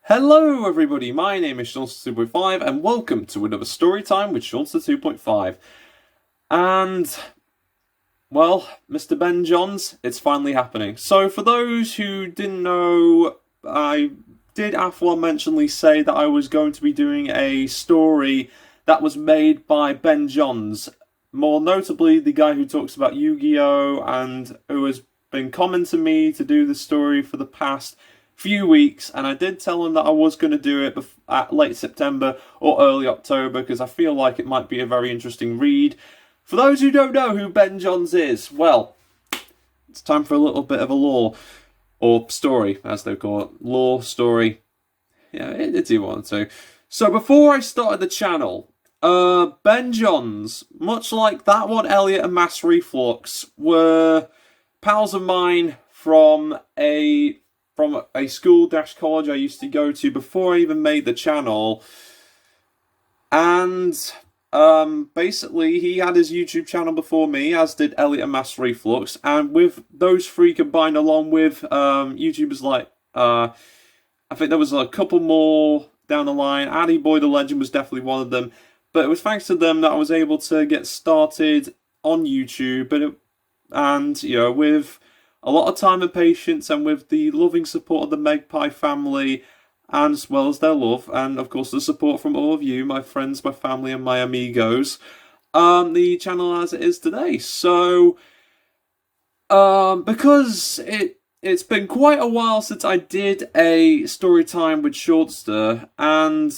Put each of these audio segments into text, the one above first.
Hello everybody, my name is Seanster 2.5 and welcome to another story time with Seanster 2.5. And, well, Mr. Ben Johns, it's finally happening. So for those who didn't know, I did aforementionedly say that I was going to be doing a story that was made by Ben Johns. More notably, the guy who talks about Yu-Gi-Oh! And who has been commenting me to do the story for the past few weeks, and I did tell him that I was going to do it at late September or early October because I feel like it might be a very interesting read. For those who don't know who Ben Johns is, well, it's time for a little bit of a lore, or story as they call it, lore, story, yeah, it's either one or two. So before I started the channel, Ben Johns, much like that one, Elliot and Mass Reflux, were pals of mine from a school-college I used to go to before I even made the channel. And basically he had his YouTube channel before me, as did Elliot and Mass Reflux, and with those three combined along with YouTubers like I think there was a couple more down the line. Addy Boy the Legend was definitely one of them, but it was thanks to them that I was able to get started on YouTube, and you know, with a lot of time and patience, and with the loving support of the Magpie family, and as well as their love, and of course the support from all of you, my friends, my family, and my amigos, the channel as it is today. So, because it's been quite a while since I did a story time with Seanster, and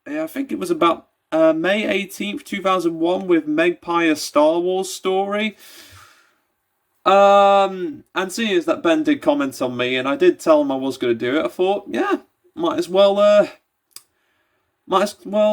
I think it was about May 18th, 2001, with Magpie, a Star Wars story. And seeing as that Ben did comment on me, and I did tell him I was going to do it, I thought, yeah, might as well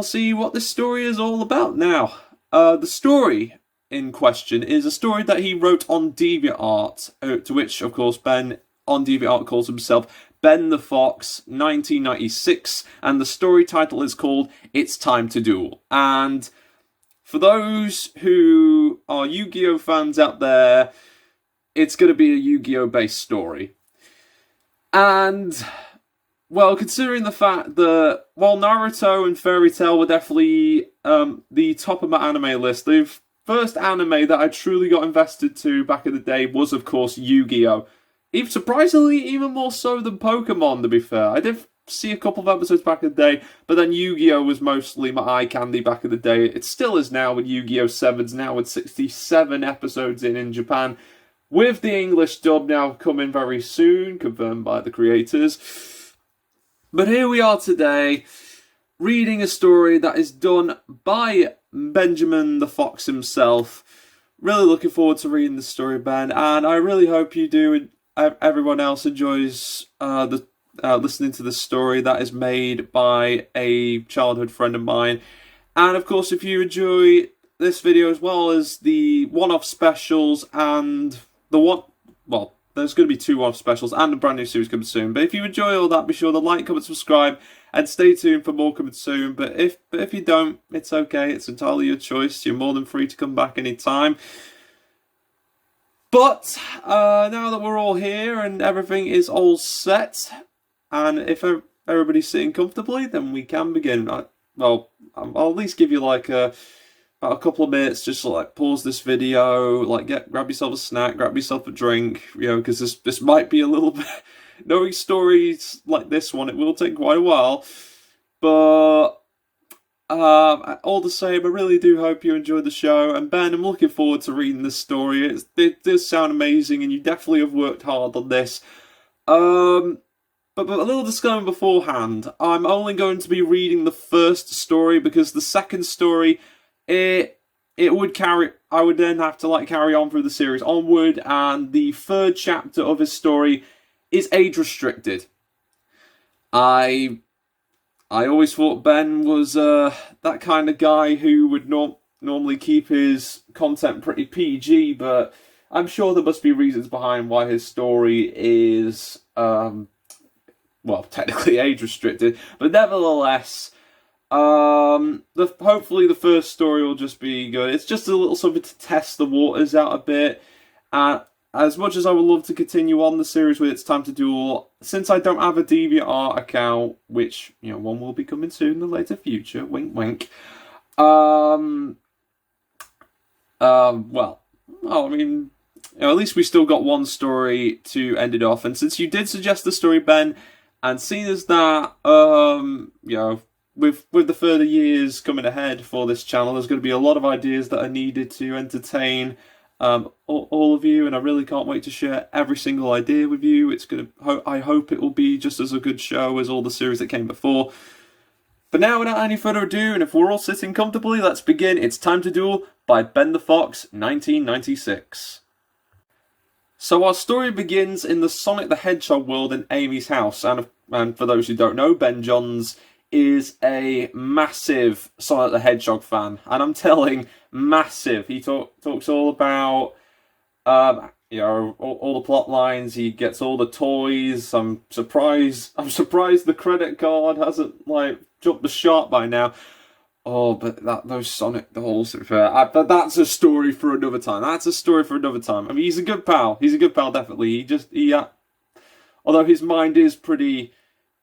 see what this story is all about now. The story in question is a story that he wrote on DeviantArt, to which, of course, Ben on DeviantArt calls himself Ben the Fox, 1996, and the story title is called It's Time to Duel. And for those who are Yu-Gi-Oh! Fans out there, it's going to be a Yu-Gi-Oh! Based story. And, well, considering the fact that, while Naruto and Fairy Tail were definitely the top of my anime list, the first anime that I truly got invested to back in the day was, of course, Yu-Gi-Oh! Even surprisingly, even more so than Pokemon, to be fair. I did see a couple of episodes back in the day, but then Yu-Gi-Oh! Was mostly my eye candy back in the day. It still is now with Yu-Gi-Oh! 7's now with 67 episodes in Japan, with the English dub now coming very soon, confirmed by the creators. But here we are today, reading a story that is done by Benjamin the Fox himself. Really looking forward to reading the story, Ben, and I really hope you do, and everyone else enjoys listening to the story that is made by a childhood friend of mine. And of course, if you enjoy this video as well as the one-off specials and there's going to be two one-off specials and a brand new series coming soon. But if you enjoy all that, be sure to like, comment, subscribe, and stay tuned for more coming soon. But if you don't, it's okay. It's entirely your choice. You're more than free to come back anytime. But now that we're all here and everything is all set, and if everybody's sitting comfortably, then we can begin. I'll at least give you like about a couple of minutes just to like pause this video, like grab yourself a snack, grab yourself a drink, you know, because this might be a little bit, knowing stories like this one, it will take quite a while, but all the same, I really do hope you enjoyed the show, and Ben, I'm looking forward to reading this story. It does sound amazing, and you definitely have worked hard on this. But a little disclaimer beforehand, I'm only going to be reading the first story, because the second story, I would then have to like carry on through the series onward, and the third chapter of his story is age restricted. I always thought Ben was that kind of guy who would normally keep his content pretty PG, but I'm sure there must be reasons behind why his story is technically age restricted, but nevertheless, hopefully the first story will just be good. It's just a little something to test the waters out a bit, as much as I would love to continue on the series with It's Time to Duel, since I don't have a DeviantArt account, which, one will be coming soon in the later future, wink wink, well, I mean, at least we still got one story to end it off, and since you did suggest the story, Ben, and seeing as that, with the further years coming ahead for this channel, there's going to be a lot of ideas that are needed to entertain all of you, and I really can't wait to share every single idea with you. I hope it will be just as a good show as all the series that came before. But now, without any further ado, and if we're all sitting comfortably, let's begin It's Time to Duel by Ben the Fox, 1996. So our story begins in the Sonic the Hedgehog world in Amy's house, and for those who don't know, Ben Johns is a massive Sonic the Hedgehog fan, and I'm telling, massive. He talks all about, all the plot lines. He gets all the toys. I'm surprised the credit card hasn't jumped the shark by now. Oh, but those Sonic dolls, but that's a story for another time. I mean, he's a good pal. Definitely. Although his mind is pretty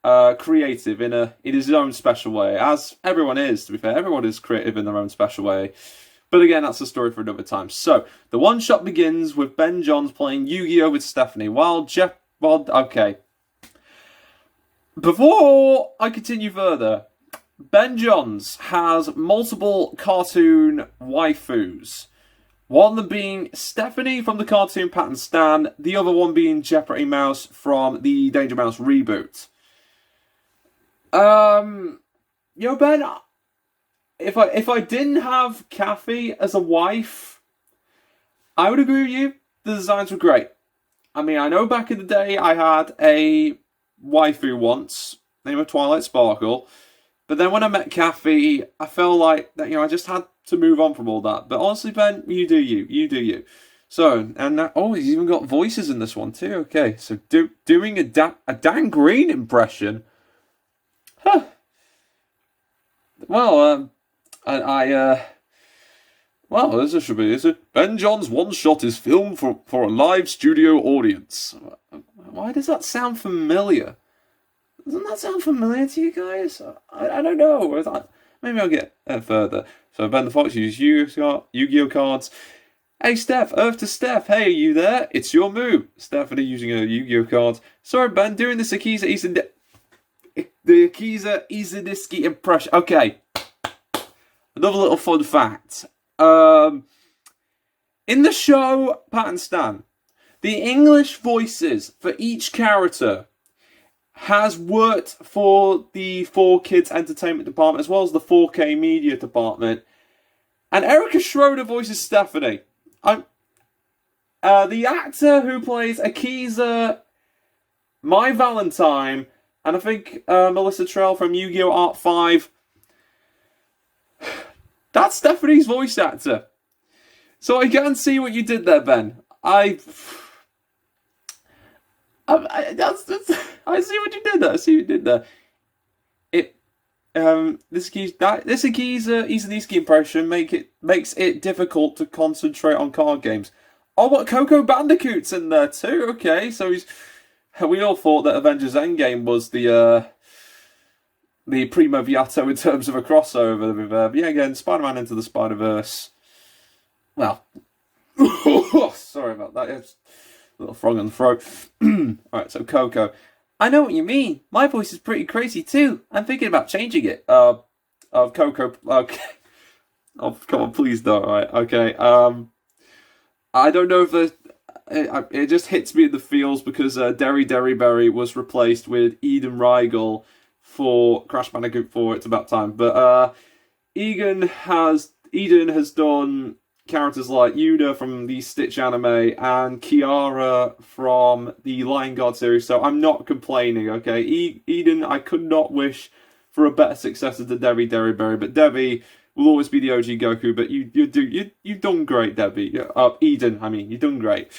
creative in his own special way, as everyone is. To be fair, everyone is creative in their own special way. But again, that's a story for another time. So the one shot begins with Ben Johns playing Yu-Gi-Oh with Stephanie, okay. Before I continue further, Ben Johns has multiple cartoon waifus. One of them being Stephanie from the cartoon Pat and Stan, the other one being Jeopardy Mouse from the Danger Mouse reboot. Ben, if I didn't have Kathy as a wife, I would agree with you. The designs were great. I mean, I know back in the day I had a waifu once, named her Twilight Sparkle. But then when I met Kathy, I felt like that, I just had to move on from all that. But honestly, Ben, you do you. So, and he's even got voices in this one too. Okay, so doing a Dan Green impression. Huh. Well, this should be Ben Johns' one shot is filmed for a live studio audience. Why does that sound familiar? Doesn't that sound familiar to you guys? I don't know. Maybe I'll get further. So Ben the Fox uses Yu-Gi-Oh cards. Hey Steph, Earth to Steph. Hey, are you there? It's your move. Stephanie using her Yu-Gi-Oh cards. Sorry Ben, doing this Akiza Izuniski impression. Okay. Another little fun fact. In the show Pat and Stan, the English voices for each character has worked for the 4Kids Entertainment Department as well as the 4K Media Department. And Erica Schroeder voices Stephanie. The actor who plays Akiza, My Valentine, and I think Melissa Trell from Yu-Gi-Oh! Art 5, that's Stephanie's voice actor. So I can see what you did there, Ben. I see what you did there. This Akiza Izuniski impression makes it difficult to concentrate on card games. Oh, but Coco Bandicoot's in there too. Okay, so we all thought that Avengers Endgame was the primo viato in terms of a crossover with again, Spider-Man Into the Spider-Verse. Well, sorry about that. It's a little frog on the throat. Alright, so Coco. I know what you mean. My voice is pretty crazy too. I'm thinking about changing it. Coco. Okay. Oh, come on, please don't. Alright, okay. I don't know if it just hits me in the feels because Derry Berry was replaced with Eden Rigel for Crash Bandicoot 4. It's about time. But Eden has done characters like Yuna from the Stitch anime and Kiara from the Lion Guard series, so I'm not complaining, okay? Eden, I could not wish for a better successor to Debbie Derryberry, but Debbie will always be the OG Goku, but you've done great, Debbie. Eden, I mean, you've done great.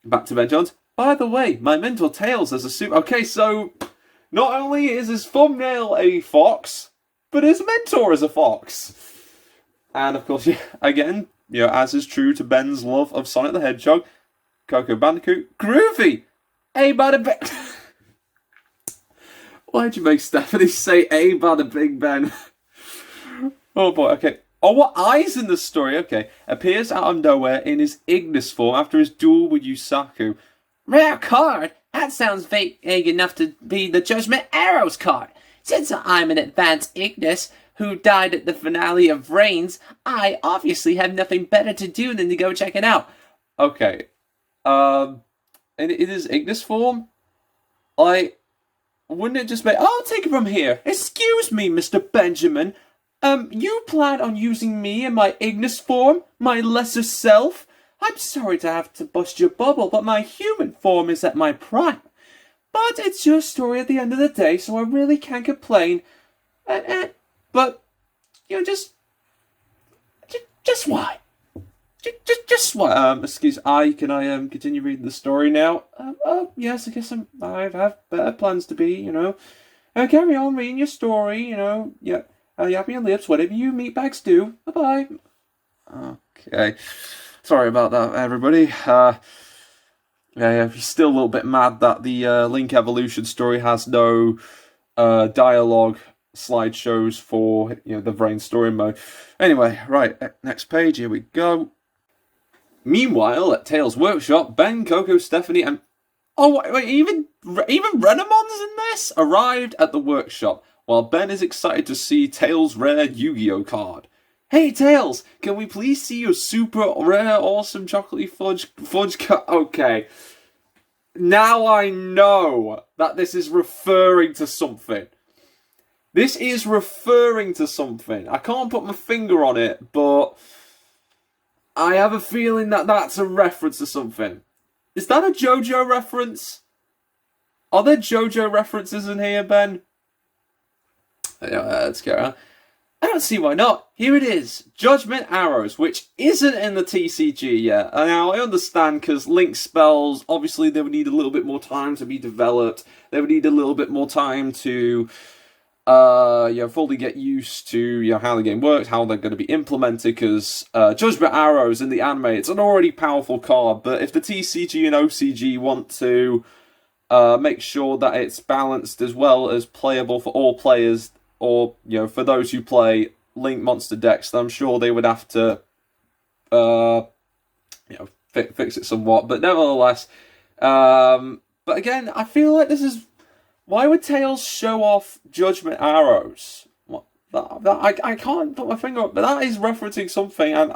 Back to Ben Johns. By the way, my mentor Tails as a super... Okay, so not only is his thumbnail a fox, but his mentor is a fox. And of course, again, as is true to Ben's love of Sonic the Hedgehog, Coco Bandicoot. Groovy! A bada bing. Why'd you make Stephanie say a bada bing, Ben? Oh boy, okay. Oh, what eyes in the story? Okay. Appears out of nowhere in his Ignis form after his duel with Yusaku. Rare card? That sounds vague enough to be the Judgment Arrows card. Since I'm an advanced Ignis who died at the finale of Reigns, I obviously have nothing better to do than to go check it out. Okay. In his Ignis form? Wouldn't it just be, I'll take it from here. Excuse me, Mr. Benjamin. You plan on using me in my Ignis form? My lesser self? I'm sorry to have to bust your bubble, but my human form is at my prime. But it's your story at the end of the day, so I really can't complain. But, you know, just why? Just why? Excuse, can I, continue reading the story now? Yes, I guess I have better plans to be, you know. Carry on reading your story, you know, yeah. Yap your lips, whatever you meatbags do. Bye-bye. Okay. Sorry about that, everybody. Yeah, he's still a little bit mad that the Link Evolution story has no dialogue slideshows for, you know, the brain story mode. Anyway, right, next page, here we go. Meanwhile, at Tails' workshop, Ben, Coco, Stephanie, and... Oh, wait, even Renamon's in this? Arrived at the workshop, while Ben is excited to see Tails' rare Yu-Gi-Oh card. Hey, Tails, can we please see your super rare, awesome chocolatey fudge card? Okay. Now I know that this is referring to something. This is referring to something. I can't put my finger on it, but I have a feeling that that's a reference to something. Is that a JoJo reference? Are there JoJo references in here, Ben? Let's go around. I don't see why not. Here it is. Judgment Arrows, which isn't in the TCG yet. Now, I understand because Link spells, obviously they would need a little bit more time to be developed. They would need a little bit more time to fully get used to how the game works, how they're going to be implemented, because Judgment Arrows in the anime, it's an already powerful card, but if the TCG and OCG want to make sure that it's balanced as well as playable for all players, or, for those who play Link monster decks, I'm sure they would have to, fix it somewhat. But nevertheless, but again, I feel like this is... Why would Tails show off Judgment Arrows? I can't put my finger on, but that is referencing something, and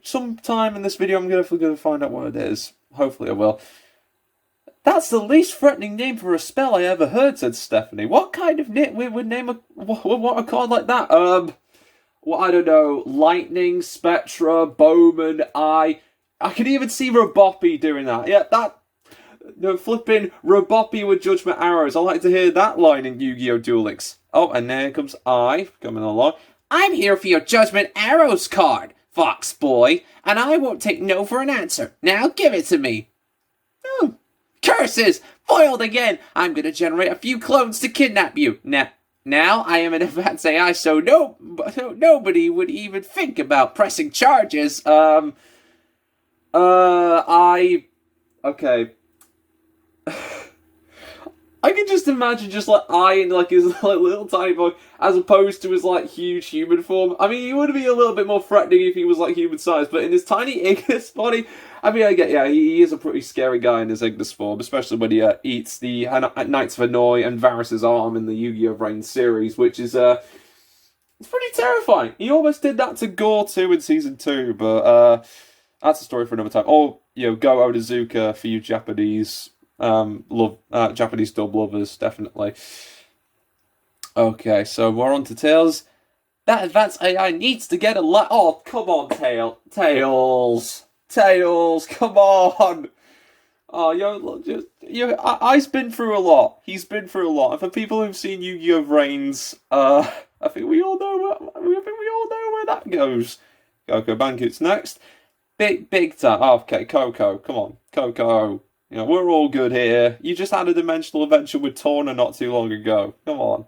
sometime in this video, I'm gonna find out what it is. Hopefully, I will. That's the least threatening name for a spell I ever heard," said Stephanie. "What kind of nitwit would name a card like that? Well, I don't know. Lightning, Spectra, Bowman, I could even see Roboppy doing that. Yeah, flipping Roboppy with Judgment Arrows. I like to hear that line in Yu-Gi-Oh! Duel Links. Oh, and there comes I coming along. I'm here for your Judgment Arrows card, Fox Boy, and I won't take no for an answer. Now give it to me." Oh. Curses! Foiled again! I'm gonna generate a few clones to kidnap you. Now I am an advanced AI, so nobody would even think about pressing charges. Okay. I can just imagine just I in his little tiny boy, as opposed to his huge human form. I mean, he would be a little bit more threatening if he was human size, but in his tiny Ignis body, I mean, he is a pretty scary guy in his Ignis form, especially when he eats the Knights of Hanoi and Varys' arm in the Yu-Gi-Oh! Reigns series, which is it's pretty terrifying. He almost did that to Gore 2 in Season 2, but that's a story for another time. Or, go Odazuka for you Japanese Japanese dub lovers, definitely. Okay, so we're on to Tails. That advanced AI needs to get a lot. Oh, come on, Tails, come on. Oh, I've been through a lot. He's been through a lot. And for people who've seen Yu-Gi-Oh! Reigns, I think we all know where that goes. Coco Bandicoot's next. Big time. Oh, okay, Coco, come on, Coco. We're all good here. You just had a dimensional adventure with Torna not too long ago. Come on.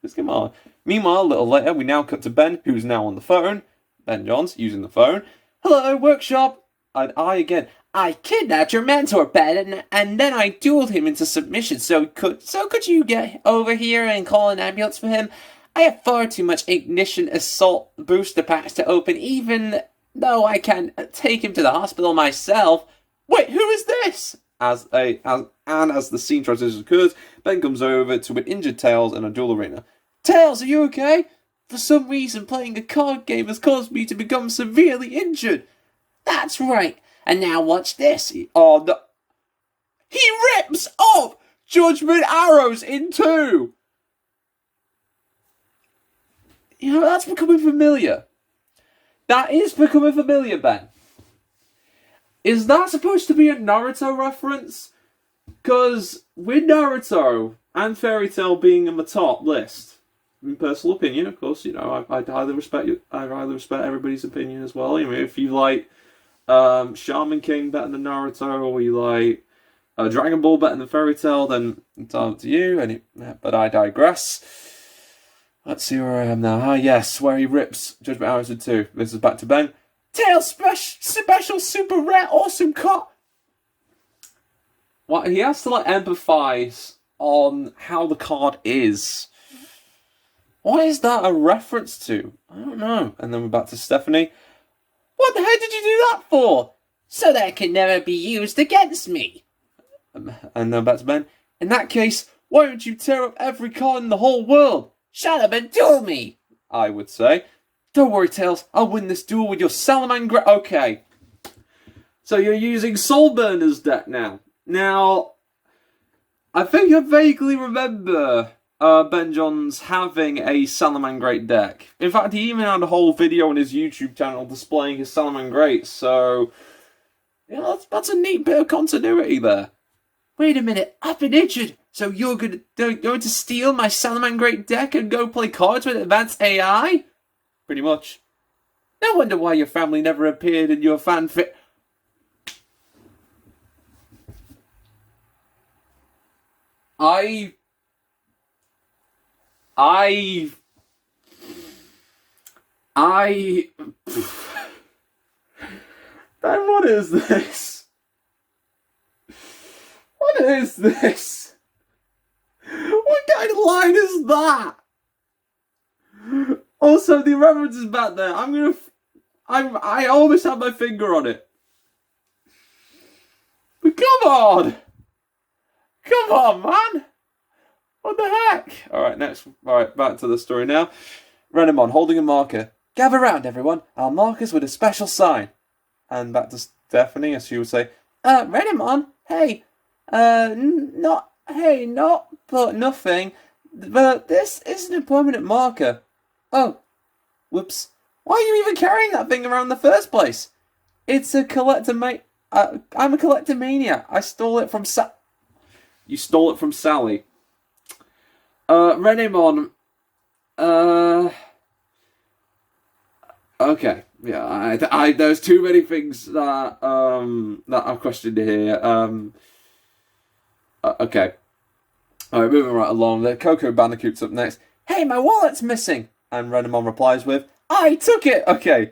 Just come on. Meanwhile, a little later, we now cut to Ben, who's now on the phone. Ben Johns, using the phone. "Hello, workshop. And I again. I kidnapped your mentor, Ben, and then I dueled him into submission. So could you get over here and call an ambulance for him? I have far too much ignition assault booster packs to open, even though I can take him to the hospital myself. Wait, who is this? As the scene transition occurs, Ben comes over to an injured Tails in a duel arena. Tails, are you okay? For some reason, playing a card game has caused me to become severely injured. That's right. And now watch this. Oh, no. He rips off Judgment Arrows in two. You know, that's becoming familiar. That is becoming familiar, Ben. Is that supposed to be a Naruto reference? Because with Naruto and Fairy Tail being in the top list, in personal opinion, of course, you know, I highly respect you. I highly respect everybody's opinion as well. You know, if you like Shaman King better than Naruto, or you like Dragon Ball better than Fairy Tail, then it's up to you. But I digress. Let's see where I am now. Yes, where he rips Judgment Arrows in two. This is back to Ben. Tails special super rare awesome cut. What he has to like empathize on how the card is. What is that a reference to? I don't know. And then we're back to Stephanie. What the heck did you do that for? So that it can never be used against me. And then back to Ben. In that case, why don't you tear up every card in the whole world? Shut up and duel me, I would say. Don't worry, Tails. I'll win this duel with your Salamander. Okay. So you're using Soulburner's deck now. Now, I think I vaguely remember Ben Johns having a Salamangreat deck. In fact, he even had a whole video on his YouTube channel displaying his Salamangreat. So, yeah, that's a neat bit of continuity there. Wait a minute, I've been injured. So you're going to steal my Salamangreat deck and go play cards with advanced AI? Pretty much. No wonder why your family never appeared in your fanfic. Ben, what is this? What is this? What kind of line is that? Also, the reference is back there. I almost have my finger on it. But come on! Come on, man! What the heck? Alright, next. Alright, back to the story now. Renamon holding a marker. Gather round, everyone. Our markers with a special sign. And back to Stephanie, as she would say, Renamon, hey, not but nothing. But this isn't a permanent marker. Oh, whoops. Why are you even carrying that thing around in the first place? It's a I'm a collectomania. I stole it from You stole it from Sally. Renamon. Okay. Yeah, there's too many things that I've questioned here. Okay. Alright, moving right along. The Coco Bandicoot's up next. Hey, my wallet's missing! And Renamon replies with, I took it! Okay.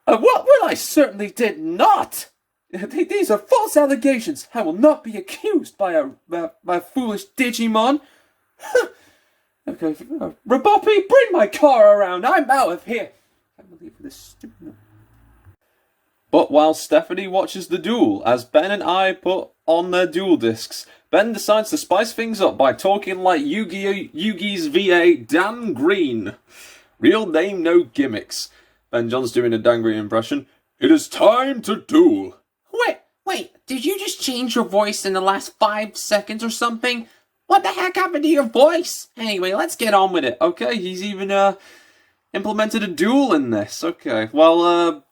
What? Well, I certainly did not! These are false allegations. I will not be accused by a foolish Digimon. Okay, Raboppy, bring my car around. I'm out of here. I can't believe this stupid. But while Stephanie watches the duel, as Ben and I put on their duel discs, Ben decides to spice things up by talking like Yugi's VA Dan Green. Real name, no gimmicks. Ben John's doing a Dan Green impression. It is time to duel. Wait, did you just change your voice in the last 5 seconds or something? What the heck happened to your voice? Anyway, let's get on with it. Okay, he's even implemented a duel in this. Okay, well,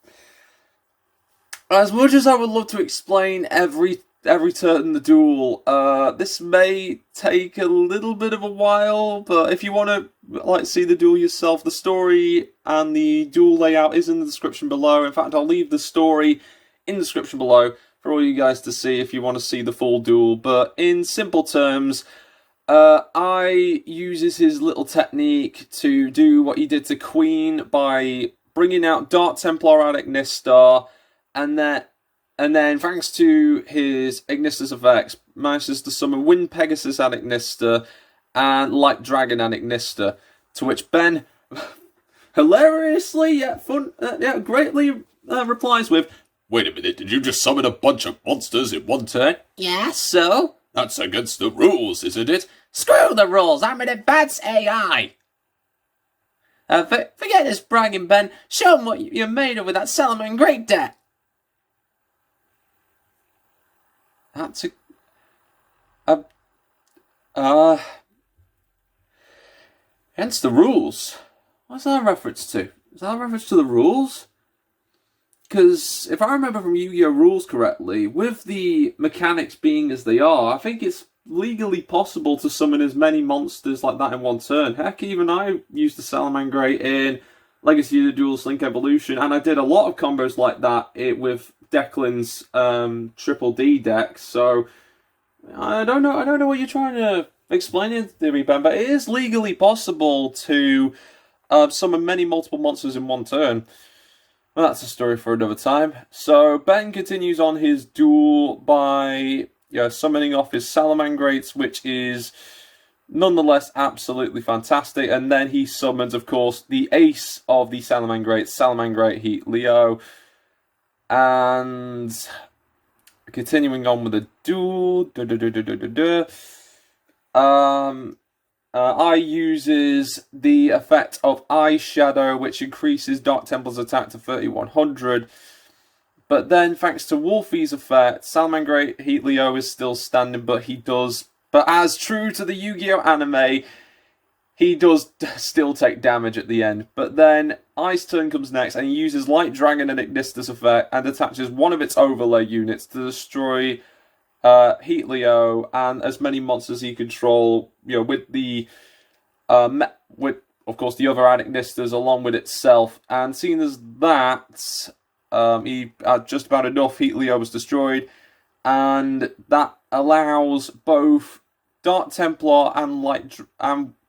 as much as I would love to explain every turn in the duel, this may take a little bit of a while, but if you want to see the duel yourself, the story and the duel layout is in the description below. In fact, I'll leave the story in the description below for all you guys to see if you want to see the full duel. But in simple terms, I uses his little technique to do what he did to Queen by bringing out Dark Templar Addict Nistar And then thanks to his Ignistus effects, manages to summon Wind Pegasus and Ignister and Light Dragon and Ignister, to which Ben hilariously greatly replies with, "Wait a minute, did you just summon a bunch of monsters in one turn?" Yeah, so? That's against the rules, isn't it? Screw the rules, I'm an advanced AI! Forget this bragging, Ben. Show 'em what you're made of with that Salomon Great deck. That's against the rules. What's that a reference to? Is that a reference to the rules? Because if I remember from Yu-Gi-Oh! Rules correctly, with the mechanics being as they are, I think it's legally possible to summon as many monsters like that in one turn. Heck, even I used the Salamangreat in Legacy of the Duel Link Evolution, and I did a lot of combos like that with Declan's Triple D deck. So I don't know what you're trying to explain in theory, Ben, but it is legally possible to summon multiple monsters in one turn. Well, that's a story for another time. So Ben continues on his duel by summoning off his Salamangreats, which is nonetheless absolutely fantastic. And then he summons, of course, the ace of the Salamangreats, Salamangreat Heat Leo. And continuing on with the duel, I uses the effect of Eye Shadow, which increases Dark Templar's attack to 3100. But then, thanks to Wolfie's effect, Salamangreat Heat Leo is still standing, but as true to the Yu-Gi-Oh! Anime, he does still take damage at the end. But then, Eye's turn comes next, and he uses Light Dragon and Ignistus effect, and attaches one of its overlay units to destroy Heat Leo and as many monsters he control, with the with of course the other Ignistas along with itself. And seeing as that, he had just about enough, Heat Leo was destroyed, and that allows both Dark Templar and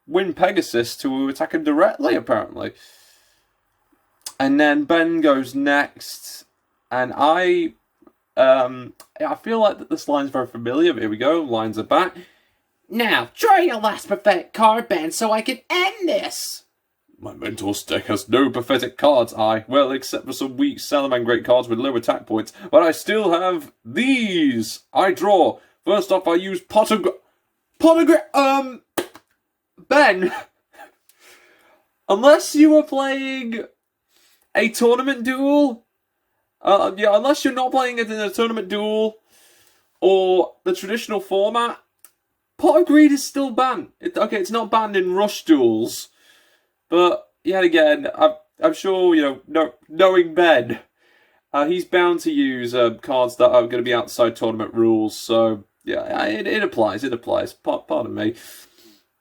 Wind Pegasus to attack him directly, apparently. And then Ben goes next, and I feel like that this line's very familiar. Here we go, lines are back. Now, draw your last pathetic card, Ben, so I can end this. My Mentor's deck has no pathetic cards, well, except for some weak Salamangreat cards with low attack points, but I still have these. I draw. First off, I use Ben, unless you are playing a tournament duel, unless you're not playing it in a tournament duel or the traditional format, Pot of Greed is still banned. It's not banned in rush duels, but yet again, I'm sure, knowing Ben, he's bound to use cards that are going to be outside tournament rules. So yeah, it applies. Pardon me.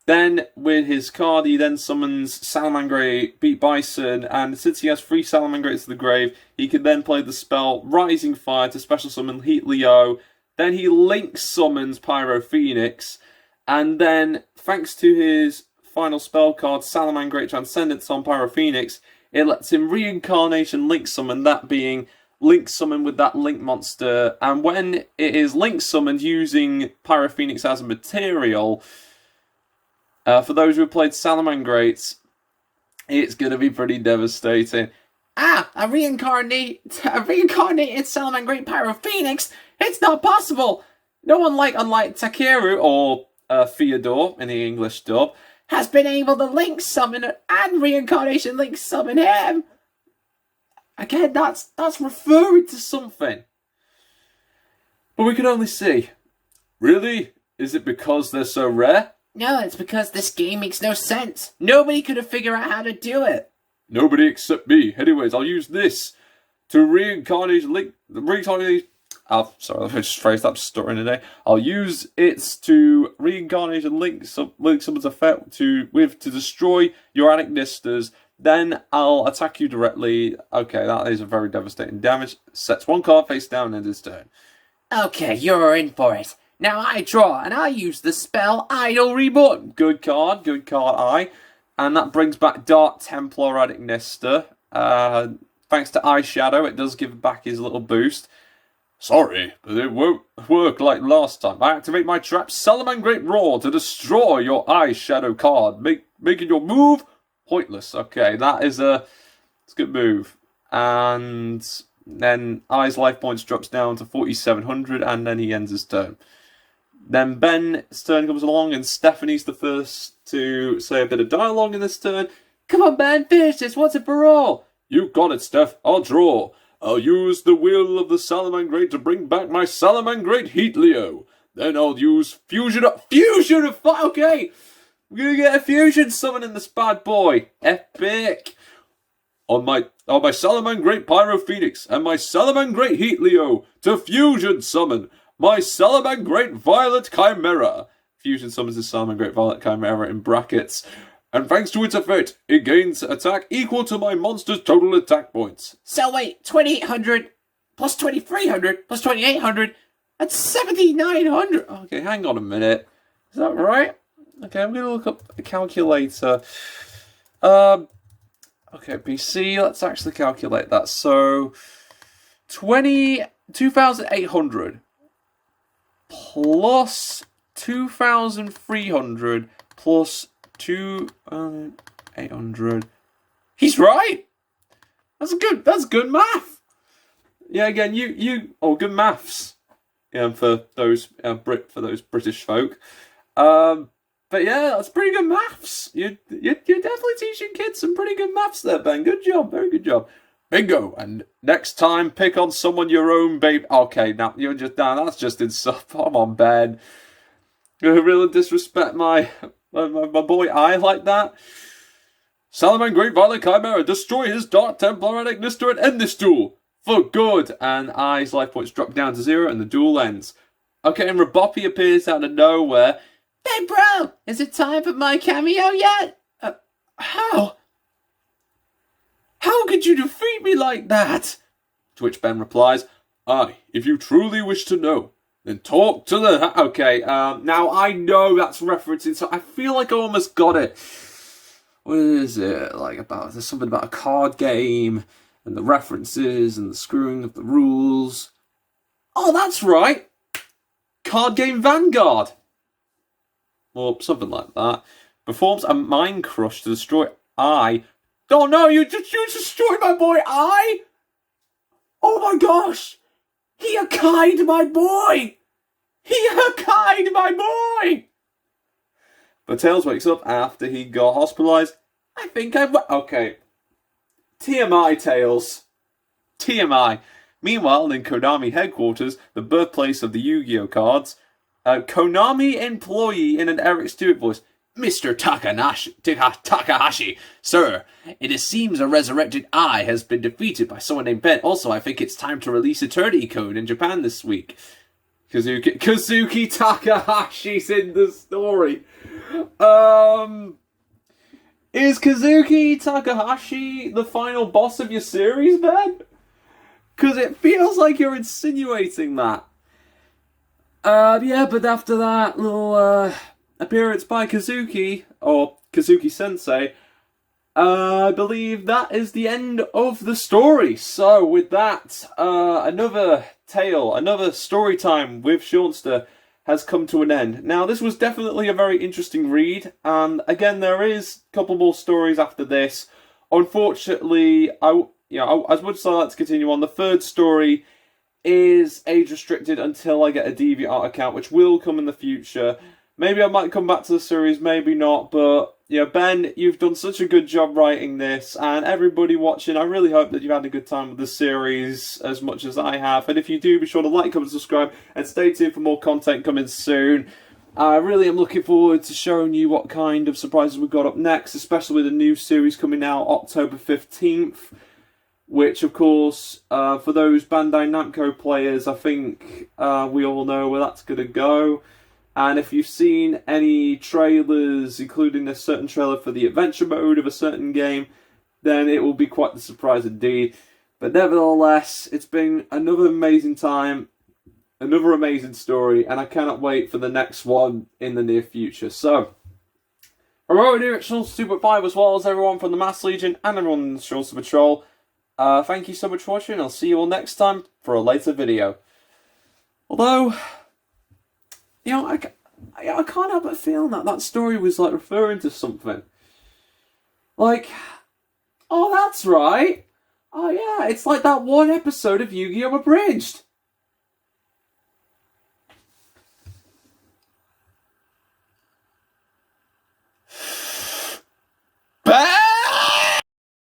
Then, with his card, he then summons Salamangreat, Beat Bison, and since he has 3 Salamangreats to the grave, he can then play the spell Rising Fire to special summon Heat Leo. Then he Link summons Pyro Phoenix, and then, thanks to his final spell card, Salamangreat Transcendence on Pyro Phoenix, it lets him Reincarnation Link summon, that being Link summon with that Link monster, and when it is Link summoned using Pyro Phoenix as a material, for those who have played Salamangreats, it's going to be pretty devastating. A reincarnated Salamangreat Pyro Phoenix? It's not possible! No one unlike Takeru, or Theodore in the English dub, has been able to Link summon and Reincarnation Link summon him! Again, that's referring to something. But we can only see. Really? Is it because they're so rare? No, it's because this game makes no sense. Nobody could have figured out how to do it. Nobody except me. Anyways, I'll use this to Reincarnate Link. Sorry, let me just phrase that. I'm stuttering today. I'll use it to Reincarnate and Link someone's effect to destroy your Ignistas. Then I'll attack you directly. Okay, that is a very devastating damage. Sets 1 card face down and ends his turn. Okay, you're in for it. Now I draw, and I use the spell Idle Reborn. Good card, I. And that brings back Dark Templar and Ignista. thanks to eyeshadow, it does give back his little boost. Sorry, but it won't work like last time. I activate my trap Salamangreat Roar to destroy your eyeshadow card, making your move pointless. Okay, that is it's a good move. And then Eye's life points drops down to 4,700, and then he ends his turn. Then Ben's turn comes along, and Stephanie's the first to say a bit of dialogue in this turn. Come on, Ben, finish this once and for all. You got it, Steph. I'll draw. I'll use the will of the Salamangreat to bring back my Salamangreat Heatleo. Then I'll use Fusion of... Okay! We're gonna get a Fusion summon in this bad boy. Epic! On my Salamangreat Pyro Phoenix and my Salamangreat Heatleo to Fusion summon my Salamangreat Violet Chimera. Fusion summons the Salamangreat Violet Chimera in brackets. And thanks to its effect, it gains attack equal to my monster's total attack points. So wait, 2,800 plus 2,300 plus 2,800, that's 7,900. Okay, hang on a minute. Is that right? Okay, I'm going to look up a calculator. Okay, BC, let's actually calculate that. So, 2,800 plus 2,300 plus 2,800. He's right. That's good math. Yeah, again, good maths. Yeah, for those British folk. But yeah, that's pretty good maths. You're definitely teaching kids some pretty good maths there, Ben. Good job, very good job. Bingo. And next time, pick on someone your own baby. Okay, now that's just insult. Come on, Ben. You really disrespect my boy Eye like that? Salamangreat Violet Chimera, destroy his Dark Templar and Ignister and end this duel for good. And Eye's life points drop down to 0 and the duel ends. Okay, and Raboppy appears out of nowhere. Hey, bro, is it time for my cameo yet? How? How could you defeat me like that? To which Ben replies, Aye, if you truly wish to know, then talk to the... Okay, now I know that's referencing, so I feel like I almost got it. What is it? There's something about a card game, and the references, and the screwing of the rules. Oh, that's right! Card Game Vanguard! Or something like that. Performs a mind crush to destroy Eye. Oh no, you destroyed my boy Eye? Oh my gosh! He Akai'd my boy! He Akai'd my boy! But Tails wakes up after he got hospitalized. I think okay. TMI, Tails. TMI. Meanwhile, in Konami headquarters, the birthplace of the Yu-Gi-Oh cards, Konami employee in an Eric Stewart voice. Mr. Takahashi, sir, it seems a resurrected Eye has been defeated by someone named Ben. Also, I think it's time to release Eternity Code in Japan this week. Kazuki Takahashi's in the story. Is Kazuki Takahashi the final boss of your series, Ben? Because it feels like you're insinuating that. Yeah, but after that little appearance by Kazuki, or Kazuki-sensei, I believe that is the end of the story. So with that, another tale, another story time with Seanster has come to an end. Now, this was definitely a very interesting read, and again, there is a couple more stories after this. Unfortunately, as much as I like to continue on, the third story is age restricted until I get a DeviantArt account, which will come in the future. Maybe I might come back to the series, maybe not, but Ben, you've done such a good job writing this, and everybody watching, I really hope that you've had a good time with the series as much as I have. And if you do, be sure to like, comment, subscribe, and stay tuned for more content coming soon. I really am looking forward to showing you what kind of surprises we've got up next, especially with a new series coming out October 15th. Which, of course, for those Bandai Namco players, I think we all know where that's going to go. And if you've seen any trailers, including a certain trailer for the adventure mode of a certain game, then it will be quite the surprise indeed. But nevertheless, it's been another amazing time, another amazing story, and I cannot wait for the next one in the near future. So, hello here at Seanster 2.5, as well as everyone from the Mass Legion and everyone in the Seanster Patrol. Thank you so much for watching. I'll see you all next time for a later video. Although, you know, I can't help but feeling that story was like referring to something. Like, oh, that's right. Oh yeah, it's like that one episode of Yu-Gi-Oh! Abridged.